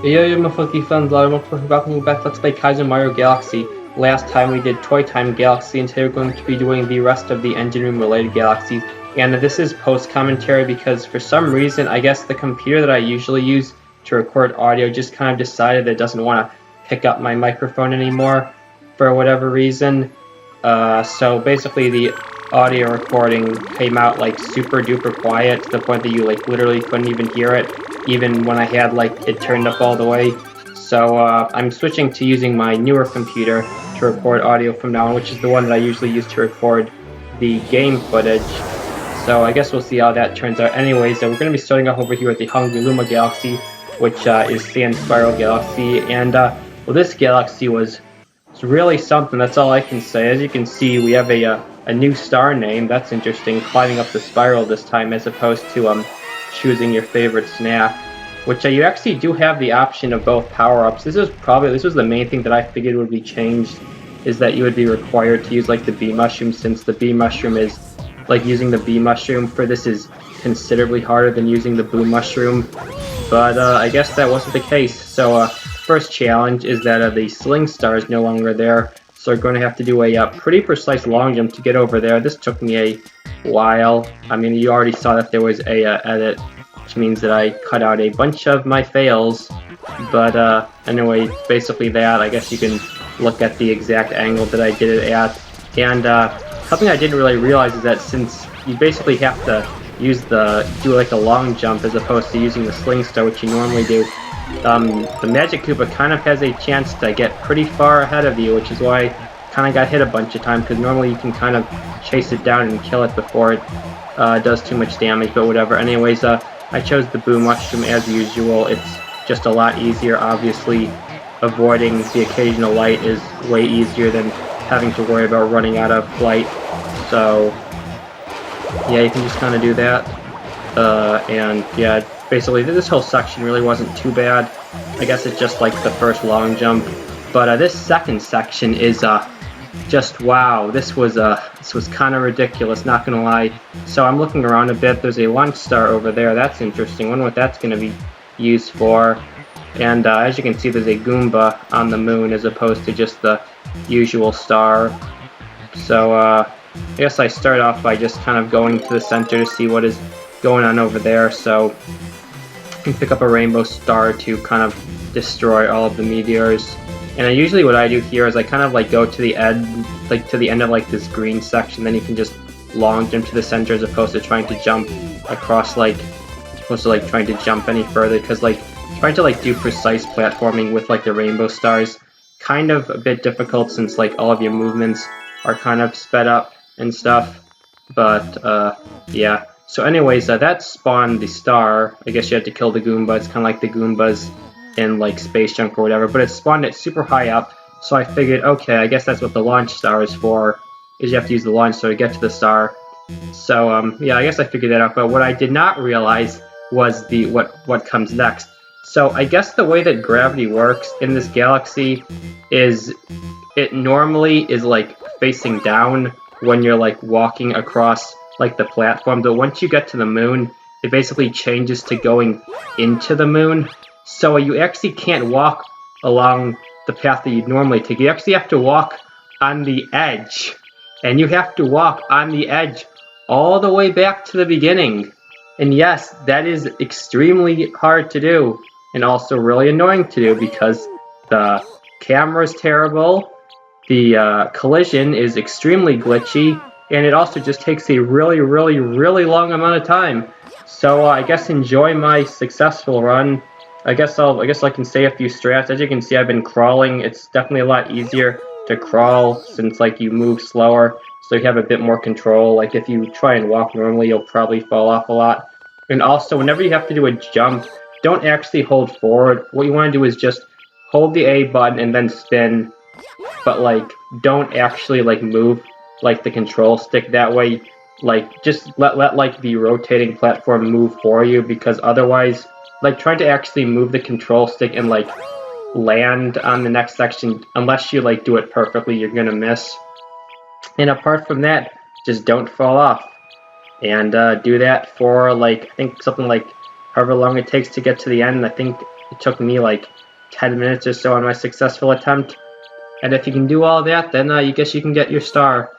Yo, my funky friends, welcome back. Let's play Kaizo Mario Galaxy. Last time we did Toy Time Galaxy, and today we're going to be doing the rest of the engine room related galaxies. And this is post commentary because for some reason, I guess the computer that I usually use to record audio just kind of decided that it doesn't want to pick up my microphone anymore for whatever reason. So basically, the audio recording came out like super duper quiet to the point that you like literally couldn't even hear it, even when I had like it turned up all the way. So I'm switching to using my newer computer to record audio from now on, which is the one that I usually use to record the game footage. So I guess we'll see how that turns out. Anyways, we're going to be starting off over here at the Hungry Luma Galaxy, which is Sand Spiral Galaxy, and well, this galaxy was really something. That's all I can say. As you can see, we have a new star name. That's interesting. Climbing up the spiral this time, as opposed to choosing your favorite snack, which you actually do have the option of both power-ups. This was the main thing that I figured would be changed, is that you would be required to use like the bee mushroom, since the bee mushroom is like using the bee mushroom for this is considerably harder than using the boo mushroom. But I guess that wasn't the case. So first challenge is that the sling star is no longer there, so we're going to have to do a pretty precise long jump to get over there. This took me a while. I mean, you already saw that there was a edit, which means that I cut out a bunch of my fails. But anyway, basically that. I guess you can look at the exact angle that I did it at. And something I didn't really realize is that since you basically have to do like a long jump as opposed to using the sling star, which you normally do, the Magic Koopa kind of has a chance to get pretty far ahead of you, which is why I kind of got hit a bunch of times, because normally you can kind of chase it down and kill it before it does too much damage, but whatever. Anyways, I chose the Boo Mushroom as usual. It's just a lot easier. Obviously, avoiding the occasional light is way easier than having to worry about running out of light. So yeah, you can just kind of do that. And yeah, basically this whole section really wasn't too bad. I guess it's just like the first long jump. But this second section is just wow. This was kind of ridiculous, not gonna lie. So I'm looking around a bit. There's a launch star over there. That's interesting. I wonder what that's gonna be used for. And as you can see, there's a Goomba on the moon as opposed to just the usual star. So I guess I start off by just kind of going to the center to see what is going on over there. So I can pick up a rainbow star to kind of destroy all of the meteors. And usually what I do here is I kind of like go to the end, like to the end of like this green section. Then you can just long jump to the center as opposed to trying to jump across trying to jump any further, because like trying to like do precise platforming with like the rainbow stars kind of a bit difficult, since like all of your movements are kind of sped up and stuff. But yeah. So anyways, that spawned the star. I guess you had to kill the Goomba. It's kind of like the Goombas in like Space Junk or whatever, but it spawned it super high up. So I figured, okay, I guess that's what the launch star is for, is you have to use the launch star to get to the star. So yeah, I guess I figured that out. But what I did not realize was what comes next. So I guess the way that gravity works in this galaxy is it normally is like facing down when you're like walking across like the platform, but once you get to the moon, it basically changes to going into the moon. So you actually can't walk along the path that you'd normally take. You actually have to walk on the edge, and you have to walk on the edge all the way back to the beginning. And yes, that is extremely hard to do, and also really annoying to do, because the camera is terrible, the collision is extremely glitchy, and it also just takes a really long amount of time. So I guess enjoy my successful run. I guess I can say a few strats. As you can see, I've been crawling. It's definitely a lot easier to crawl, since like you move slower, so you have a bit more control. Like if you try and walk normally, you'll probably fall off a lot. And also, whenever you have to do a jump, don't actually hold forward. What you want to do is just hold the A button and then spin, but like don't actually like move like the control stick. That way, like just let like the rotating platform move for you, because otherwise, like trying to actually move the control stick and like land on the next section, unless you like do it perfectly, you're gonna miss. And apart from that, just don't fall off, and do that for like I think something like however long it takes to get to the end. I think It took me like 10 minutes or so on my successful attempt. And if you can do all that, then you guess you can get your star.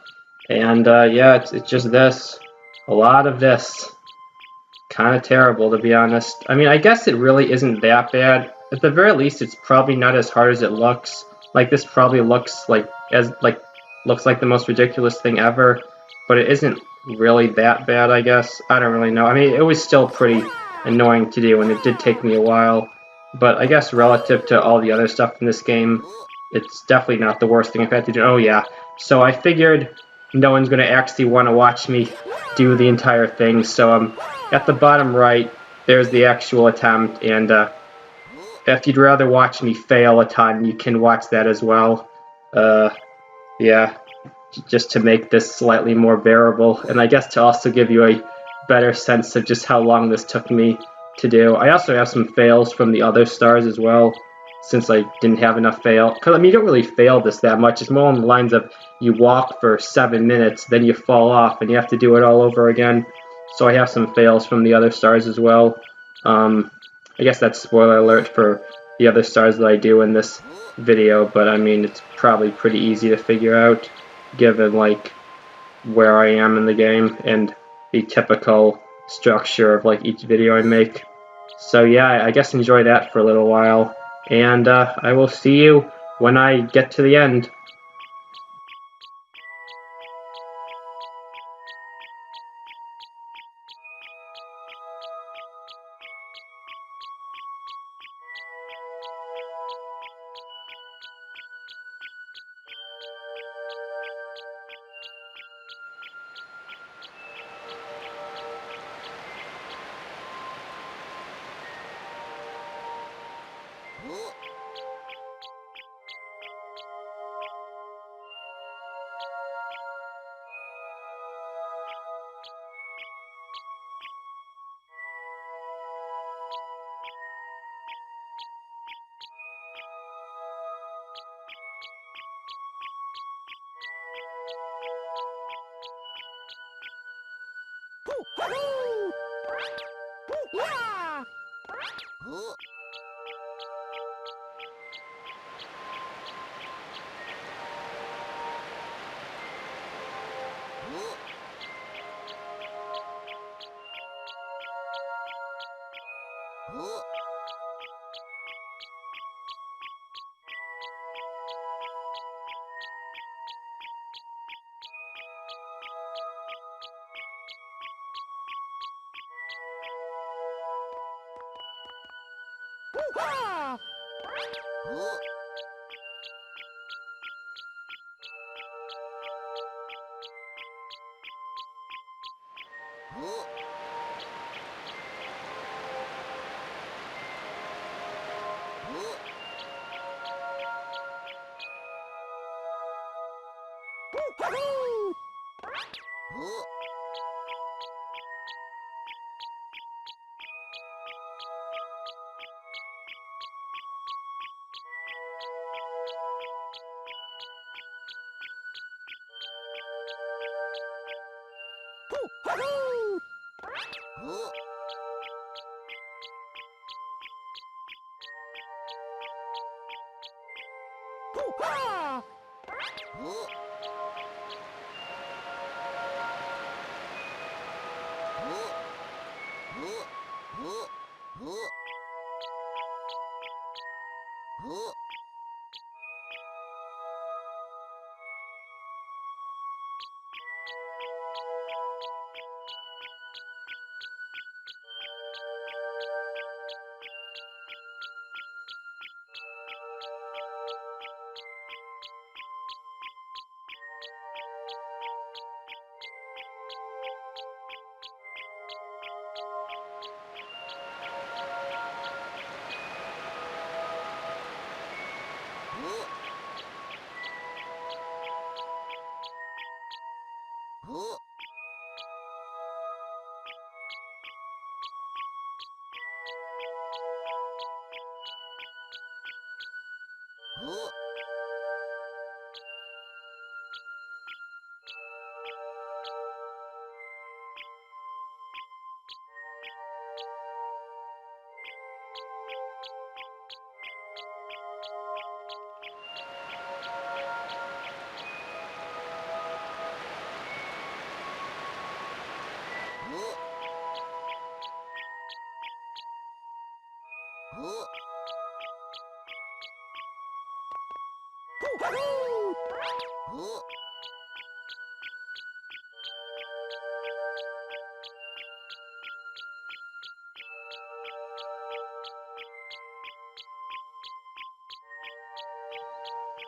And yeah, it's just this. A lot of this. Kind of terrible, to be honest. I mean, I guess it really isn't that bad. At the very least, it's probably not as hard as it looks. Like, this probably looks like the most ridiculous thing ever, but it isn't really that bad, I guess. I don't really know. I mean, it was still pretty annoying to do, and it did take me a while. But I guess relative to all the other stuff in this game, it's definitely not the worst thing I've had to do. Oh yeah, so I figured no one's going to actually want to watch me do the entire thing, so at the bottom right, there's the actual attempt, and if you'd rather watch me fail a ton, you can watch that as well. Yeah, just to make this slightly more bearable, and I guess to also give you a better sense of just how long this took me to do. I also have some fails from the other stars as well, since I didn't have enough fail. Because, I mean, you don't really fail this that much. It's more on the lines of you walk for 7 minutes, then you fall off, and you have to do it all over again. So I have some fails from the other stars as well. I guess that's spoiler alert for the other stars that I do in this video, but I mean, it's probably pretty easy to figure out given like where I am in the game and the typical structure of like each video I make. So yeah, I guess enjoy that for a little while, and I will see you when I get to the end.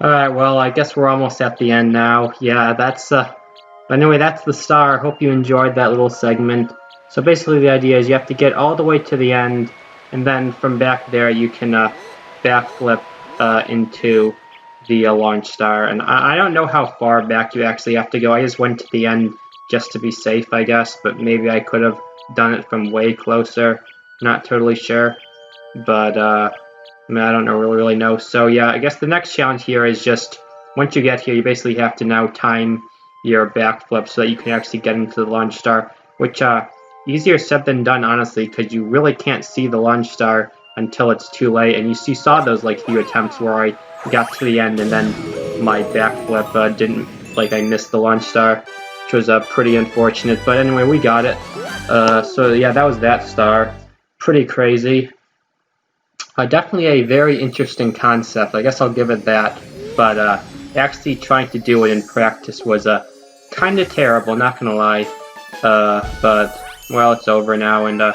Alright, well, I guess we're almost at the end now. Yeah, anyway, that's the star. Hope you enjoyed that little segment. So basically the idea is you have to get all the way to the end, and then from back there you can backflip into the launch star. And I don't know how far back you actually have to go. I just went to the end just to be safe, I guess, but maybe I could have done it from way closer. Not totally sure, but I mean, I don't really know. So yeah, I guess the next challenge here is just once you get here, you basically have to now time your backflip so that you can actually get into the launch star, which easier said than done, honestly, because you really can't see the launch star until it's too late. And you saw those like few attempts where I got to the end and then my backflip didn't, like, I missed the launch star, which was pretty unfortunate. But anyway, we got it. So yeah, that was that star. Pretty crazy. Definitely a very interesting concept. I guess I'll give it that. But actually trying to do it in practice was kind of terrible, not gonna lie. But well, it's over now, and I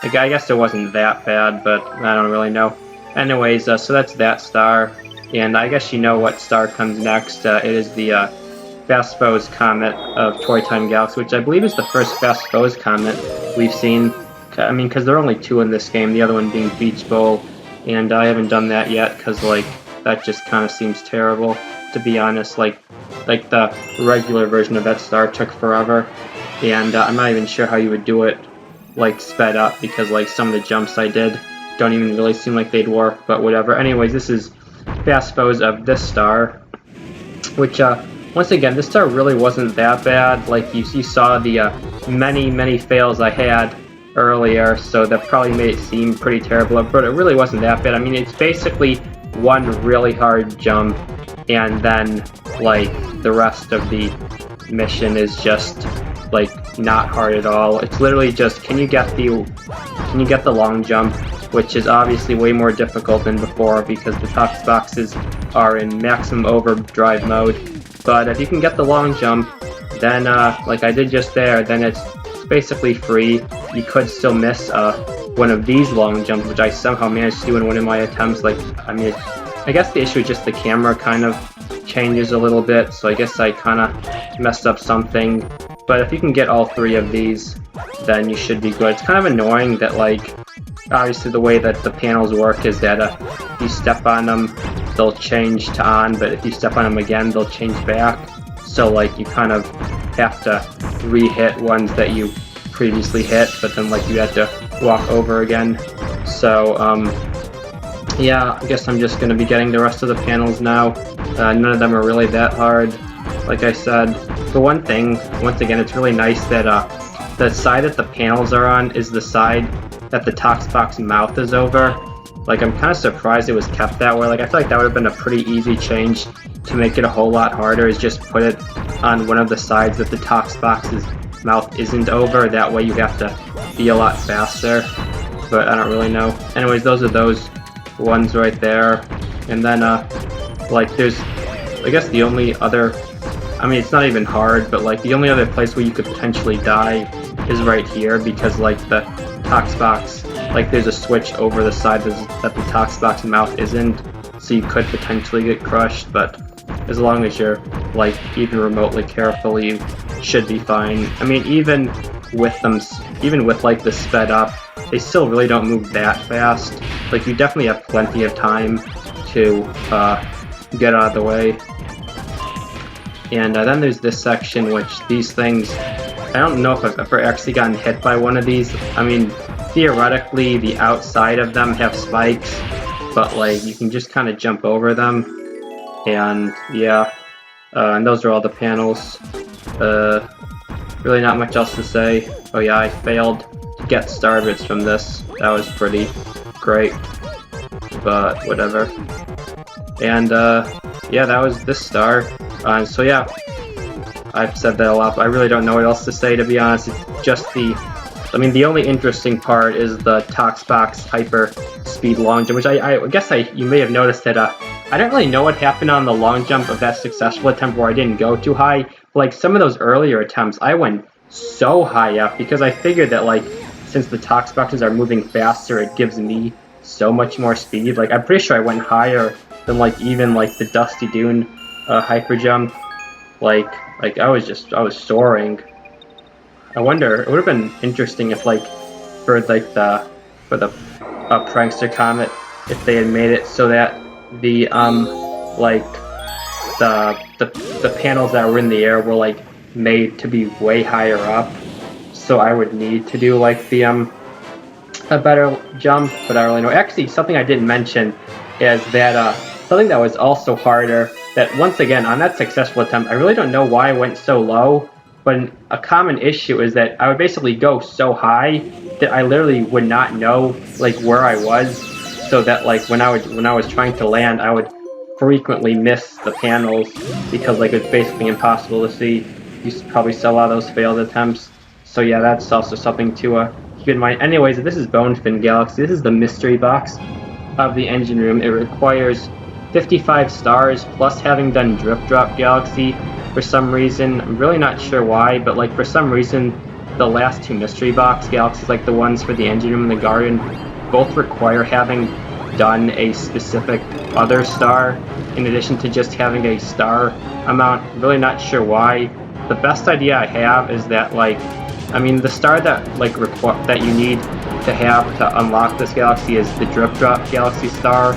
guess it wasn't that bad, but I don't really know. Anyways, so that's that star, and I guess you know what star comes next. It is the Fast Foes Comet of Toy Time Galaxy, which I believe is the first Fast Foes Comet we've seen. I mean, because there are only two in this game, the other one being Beach Bowl, and I haven't done that yet, because, like, that just kind of seems terrible, to be honest. Like the regular version of that star took forever, and I'm not even sure how you would do it, like, sped up, because, like, some of the jumps I did don't even really seem like they'd work, but whatever. Anyways, this is Fast Foes of this star, which, once again, this star really wasn't that bad. Like, you saw the many fails I had earlier, so that probably made it seem pretty terrible, but it really wasn't that bad. I mean, it's basically one really hard jump, and then, like, the rest of the mission is just, like, not hard at all. It's literally just, can you get the long jump, which is obviously way more difficult than before because the top boxes are in maximum overdrive mode. But if you can get the long jump, then like I did just there, then it's basically free. You could still miss one of these long jumps, which I somehow managed to do in one of my attempts. Like, I mean, I guess the issue is just the camera kind of changes a little bit, so I guess I kind of messed up something. But if you can get all three of these, then you should be good. It's kind of annoying that, like, obviously the way that the panels work is that if you step on them, they'll change to on, but if you step on them again, they'll change back. So, like, you kind of have to re-hit ones that you previously hit, but then, like, you had to walk over again. So, yeah, I guess I'm just going to be getting the rest of the panels now. None of them are really that hard, like I said. The one thing, once again, it's really nice that the side that the panels are on is the side that the Toxbox mouth is over. Like, I'm kind of surprised it was kept that way. Like, I feel like that would have been a pretty easy change to make it a whole lot harder, is just put it on one of the sides that the Toxbox's mouth isn't over. That way you have to be a lot faster, but I don't really know. Anyways, those are those ones right there. And then, like, there's, I guess the only other, I mean, it's not even hard, but, like, the only other place where you could potentially die is right here, because, like, the Toxbox, like, there's a switch over the side that the Toxbox mouth isn't, so you could potentially get crushed, but as long as you're, like, even remotely careful, you should be fine. I mean, even with them, even with, like, the sped up, they still really don't move that fast. Like, you definitely have plenty of time to get out of the way. And then there's this section, which these things, I don't know if I've ever actually gotten hit by one of these. I mean, theoretically, the outside of them have spikes, but, like, you can just kind of jump over them. And yeah, and those are all the panels. Really not much else to say. Oh yeah, I failed to get star bits from this. That was pretty great, but whatever. And yeah, that was this star. So yeah, I've said that a lot, but I really don't know what else to say, to be honest. It's just the So I mean, the only interesting part is the Toxbox Hyper Speed long jump, which I guess you may have noticed that I don't really know what happened on the long jump of that successful attempt where I didn't go too high. But, like some of those earlier attempts, I went so high up because I figured that like since the Toxboxes are moving faster, it gives me so much more speed. Like I'm pretty sure I went higher than like even like the Dusty Dune hyper jump. Like I was soaring. I wonder, it would have been interesting if like for the Prankster Comet, if they had made it so that the like the panels that were in the air were like made to be way higher up. So I would need to do like the a better jump, but I don't really know. Actually, something I didn't mention is that something that was also harder, that once again, on that successful attempt, I really don't know why I went so low, but a common issue is that I would basically go so high that I literally would not know like where I was, so that like when I was trying to land, I would frequently miss the panels because like it's basically impossible to see. You probably saw a lot of those failed attempts. So yeah, that's also something to keep in mind. Anyways, this is Bonefin Galaxy. This is the mystery box of the engine room. It requires 55 stars plus having done Drip Drop Galaxy for some reason. I'm really not sure why, but like for some reason the last two mystery box galaxies, like the ones for the engine room and the garden, both require having done a specific other star in addition to just having a star amount. I'm really not sure why. The best idea I have is that like, I mean, the star that like that you need to have to unlock this galaxy is the Drip Drop Galaxy star,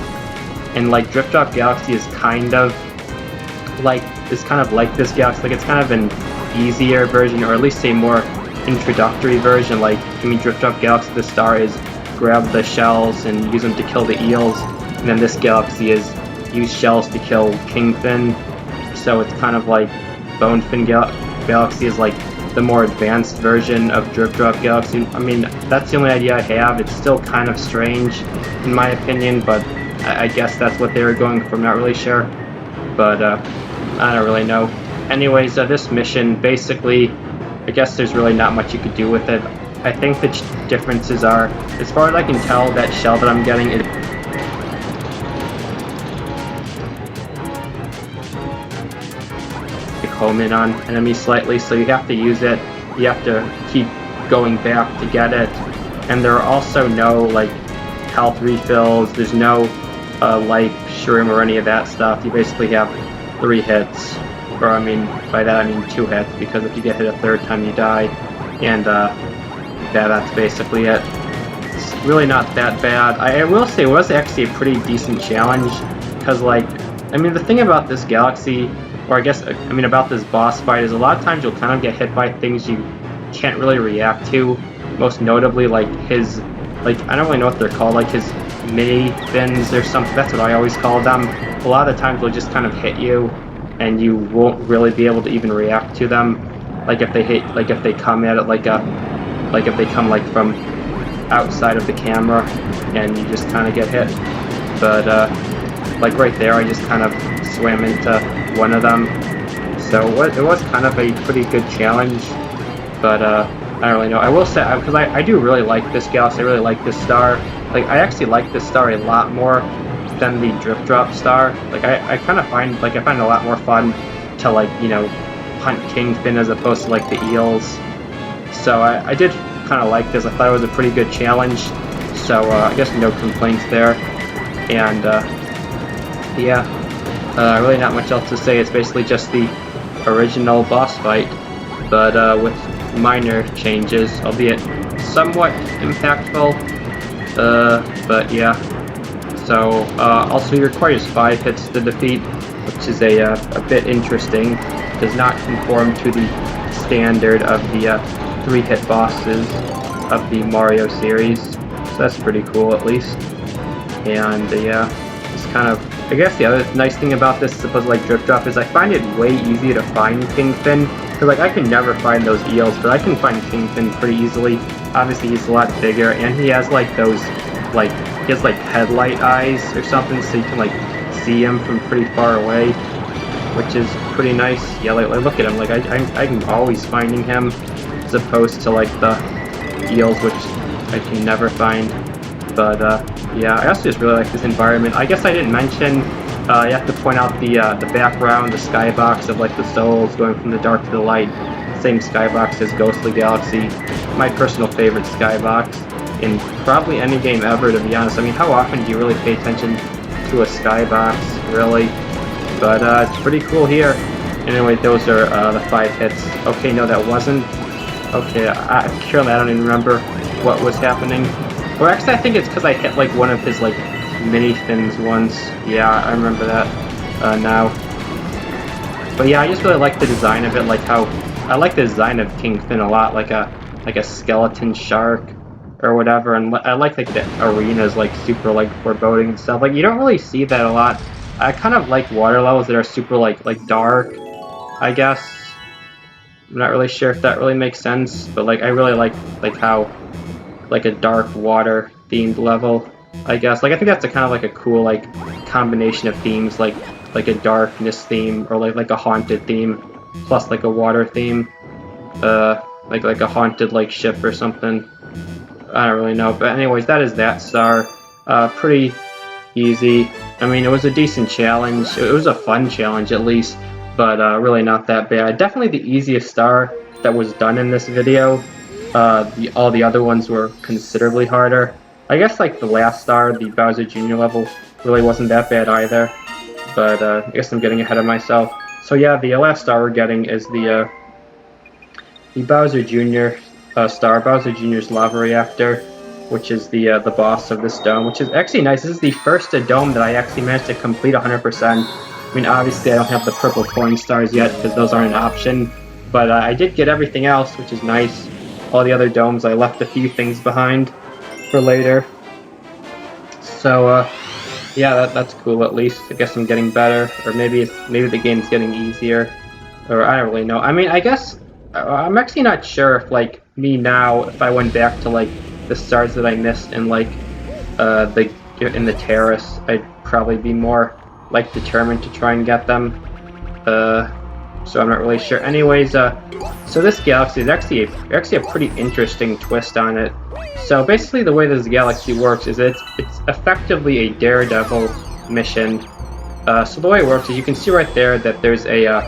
and like Drip Drop Galaxy is kind of like this galaxy. Like it's kind of an easier version, or at least a more introductory version. Like I mean, Drip Drop Galaxy, the star is grab the shells and use them to kill the eels, and then this galaxy is use shells to kill Kingfin. So it's kind of like Bonefin Galaxy is like the more advanced version of Drip Drop Galaxy. I mean, that's the only idea I have. It's still kind of strange, in my opinion, but I guess that's what they were going for. I'm not really sure, but I don't really know. Anyways, this mission, basically, I guess there's really not much you could do with it. I think the differences are, as far as I can tell, that shell that I'm getting is home in on enemies slightly, so you have to use it. You have to keep going back to get it, and there are also no like health refills. There's no life shroom or any of that stuff. You basically have 3 hits, or I mean by that I mean 2 hits, because if you get hit a third time you die, and yeah, that's basically it. It's really not that bad. I will say it was actually a pretty decent challenge, because like, I mean, the thing about this galaxy, or I guess, I mean about this boss fight, is a lot of times you'll kind of get hit by things you can't really react to. Most notably, like his, like, I don't really know what they're called, like his mini fins or something. That's what I always call them. A lot of the times they'll just kind of hit you, and you won't really be able to even react to them. Like if they hit, like if they come at it like if they come like from outside of the camera, and you just kind of get hit. But like right there, I just kind of swam into one of them. So it was kind of a pretty good challenge, but I don't really know. I will say, because I do really like this galaxy, I really like this star. Like, I actually like this star a lot more than the Drip Drop star. Like, I kind of find, like, I find it a lot more fun to, like, you know, hunt Kingfin as opposed to, like, the eels. So I did kind of like this. I thought it was a pretty good challenge. So I guess no complaints there. And yeah, really not much else to say. It's basically just the original boss fight, but with minor changes, albeit somewhat impactful. But yeah. So also he requires 5 hits to defeat, which is a bit interesting. Does not conform to the standard of the 3-hit bosses of the Mario series. So that's pretty cool, at least. And yeah, it's kind of, I guess the other nice thing about this, supposed like Drip Drop, is I find it way easier to find Kingfin. Because like I can never find those eels, but I can find Kingfin pretty easily. Obviously he's a lot bigger, and he has like those, like, he has like headlight eyes or something, so you can like see him from pretty far away, which is pretty nice. Yeah, like look at him, like I'm always finding him, as opposed to like the eels, which I can never find. But yeah, I also just really like this environment. I guess I didn't mention, you have to point out the background, the skybox of like the souls going from the dark to the light. Same skybox as Ghostly Galaxy. My personal favorite skybox in probably any game ever, to be honest. I mean, how often do you really pay attention to a skybox, really? But it's pretty cool here. Anyway, those are the 5 hits. Okay, no, that wasn't. Okay, currently I don't even remember what was happening. Or actually, I think it's because I hit like one of his like mini fins once. Yeah, I remember that now. But yeah, I just really like the design of it. Like how I like the design of King Fin a lot, like a skeleton shark or whatever. And I like the arenas, like super like foreboding and stuff. Like you don't really see that a lot. I kind of like water levels that are super like dark, I guess. I'm not really sure if that really makes sense, but like I really like how like a dark water themed level, I guess. Like I think that's a kind of like a cool like combination of themes, like a darkness theme or like a haunted theme plus like a water theme, like a haunted like ship or something. I don't really know, but anyways, that is that star. Pretty easy. I mean, it was a decent challenge. It was a fun challenge at least, but really not that bad. Definitely the easiest star that was done in this video. All the other ones were considerably harder. I guess like the last star, the Bowser Jr. level, really wasn't that bad either. But I guess I'm getting ahead of myself. So yeah, the last star we're getting is the Bowser Jr. Star, Bowser Jr.'s Lava Reactor, which is the boss of this dome, which is actually nice. This is the first dome that I actually managed to complete 100%. I mean, obviously I don't have the purple coin stars yet because those aren't an option, but I did get everything else, which is nice. All the other domes, I left a few things behind for later. So yeah, that's cool at least. I guess I'm getting better, or maybe the game's getting easier, or I don't really know. I mean, I guess I'm actually not sure if like me now, if I went back to like the stars that I missed in like in the terrace, I'd probably be more like determined to try and get them. So I'm not really sure. Anyways, so this galaxy is actually a pretty interesting twist on it. So basically, the way this galaxy works is it's effectively a Daredevil mission. So the way it works is you can see right there that there's a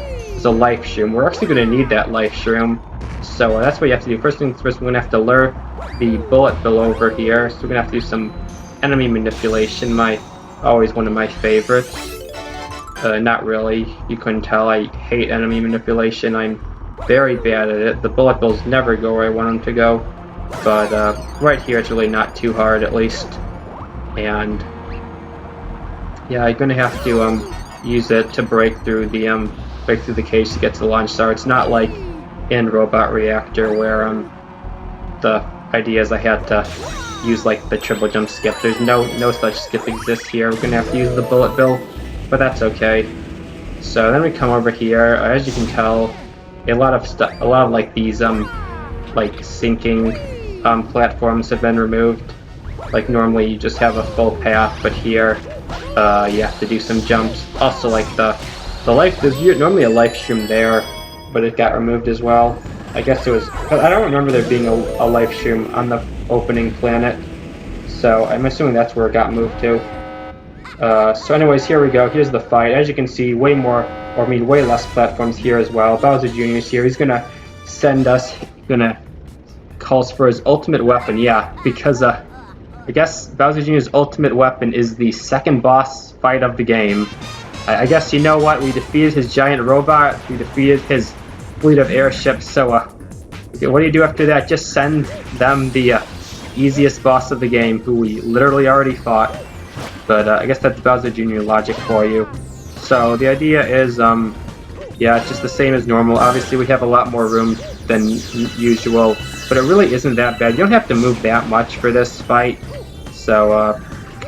life shroom. We're actually going to need that life shroom. So that's what you have to do. First things first, we're going to have to lure the bullet bill over here. So we're going to have to do some enemy manipulation. Always one of my favorites. Not really. You couldn't tell. I hate enemy manipulation. I'm very bad at it. The bullet bills never go where I want them to go. But right here, it's really not too hard, at least. And yeah, I'm gonna have to use it to break through the cage to get to the launch star. It's not like in Robot Reactor where the idea is I had to use like the triple jump skip. There's no such skip exists here. We're gonna have to use the bullet bill, but that's okay. So then we come over here. As you can tell, a lot of like these like sinking platforms have been removed. Like normally you just have a full path, but here you have to do some jumps. Also, like the life, there's normally a life shroom there, but it got removed as well. I guess it was, I don't remember there being a life shroom on the opening planet, so I'm assuming that's where it got moved to. So anyways, here we go. Here's the fight. As you can see, way less platforms here as well. Bowser Jr. is here. He's gonna send us, calls for his ultimate weapon. Yeah, because I guess Bowser Jr.'s ultimate weapon is the second boss fight of the game. I guess you know what? We defeated his giant robot. We defeated his fleet of airships. So what do you do after that? Just send them the easiest boss of the game, who we literally already fought. But I guess that's Bowser Jr. logic for you. So the idea is, yeah, it's just the same as normal. Obviously, we have a lot more room than usual, but it really isn't that bad. You don't have to move that much for this fight, so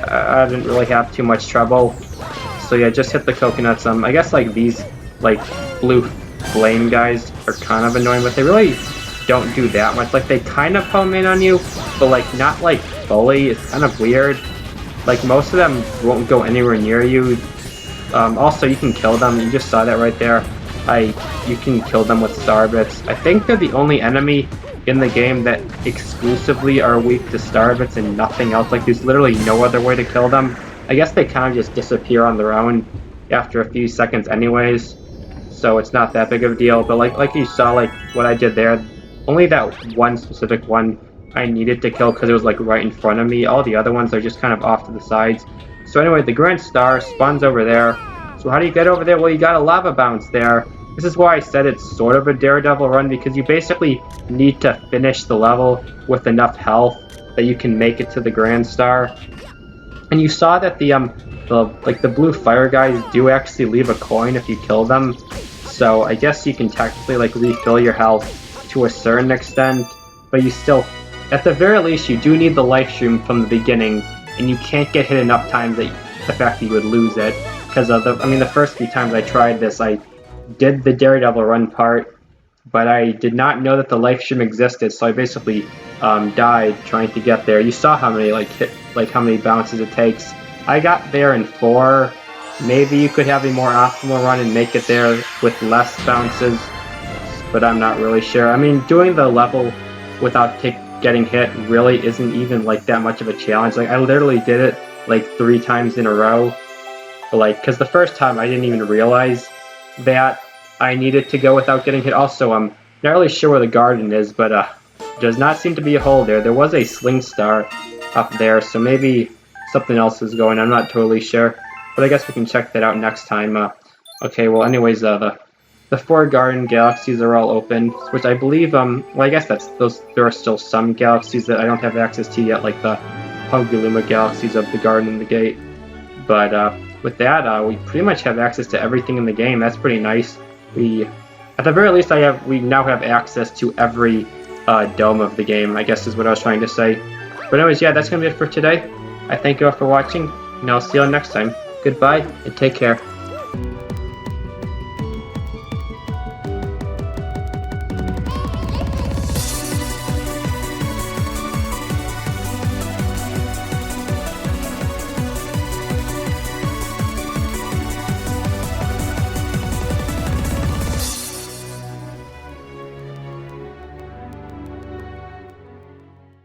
I didn't really have too much trouble. So yeah, just hit the coconuts. I guess like these like blue flame guys are kind of annoying, but they really don't do that much. Like they kind of home in on you, but like not like fully. It's kind of weird. Like most of them won't go anywhere near you. Also, you can kill them. You just saw that right there. You can kill them with star bits. I think they're the only enemy in the game that exclusively are weak to star bits and nothing else. Like, there's literally no other way to kill them. I guess they kind of just disappear on their own after a few seconds anyways, so it's not that big of a deal. But like you saw, like what I did there, only that one specific one I needed to kill because it was like right in front of me. All the other ones are just kind of off to the sides. So anyway, the Grand Star spawns over there. So how do you get over there? Well, you got a lava bounce there. This is why I said it's sort of a daredevil run, because you basically need to finish the level with enough health that you can make it to the Grand Star. And you saw that the blue fire guys do actually leave a coin if you kill them. So I guess you can technically like refill your health to a certain extent, but you still, at the very least, you do need the life stream from the beginning, and you can't get hit enough times that the fact that you would lose it. Because of the first few times I tried this, I did the Daredevil run part, but I did not know that the life stream existed, so I basically died trying to get there. You saw how many how many bounces it takes. I got there in 4. Maybe you could have a more optimal run and make it there with less bounces, but I'm not really sure. I mean, doing the level without getting hit really isn't even like that much of a challenge. Like, I literally did it like 3 times in a row. But like, because the first time I didn't even realize that I needed to go without getting hit. Also, I'm not really sure where the garden is, but does not seem to be a hole there. There was a sling star up there, so maybe something else is going on. I'm not totally sure, but I guess we can check that out next time. Okay, well, anyways, the 4 garden galaxies are all open, which I believe, well, I guess there are still some galaxies that I don't have access to yet, like the Hunguluma galaxies of the garden and the gate. But with that, we pretty much have access to everything in the game. That's pretty nice. At the very least, we now have access to every dome of the game, I guess is what I was trying to say. But anyways, yeah, that's going to be it for today. I thank you all for watching, and I'll see you all next time. Goodbye, and take care.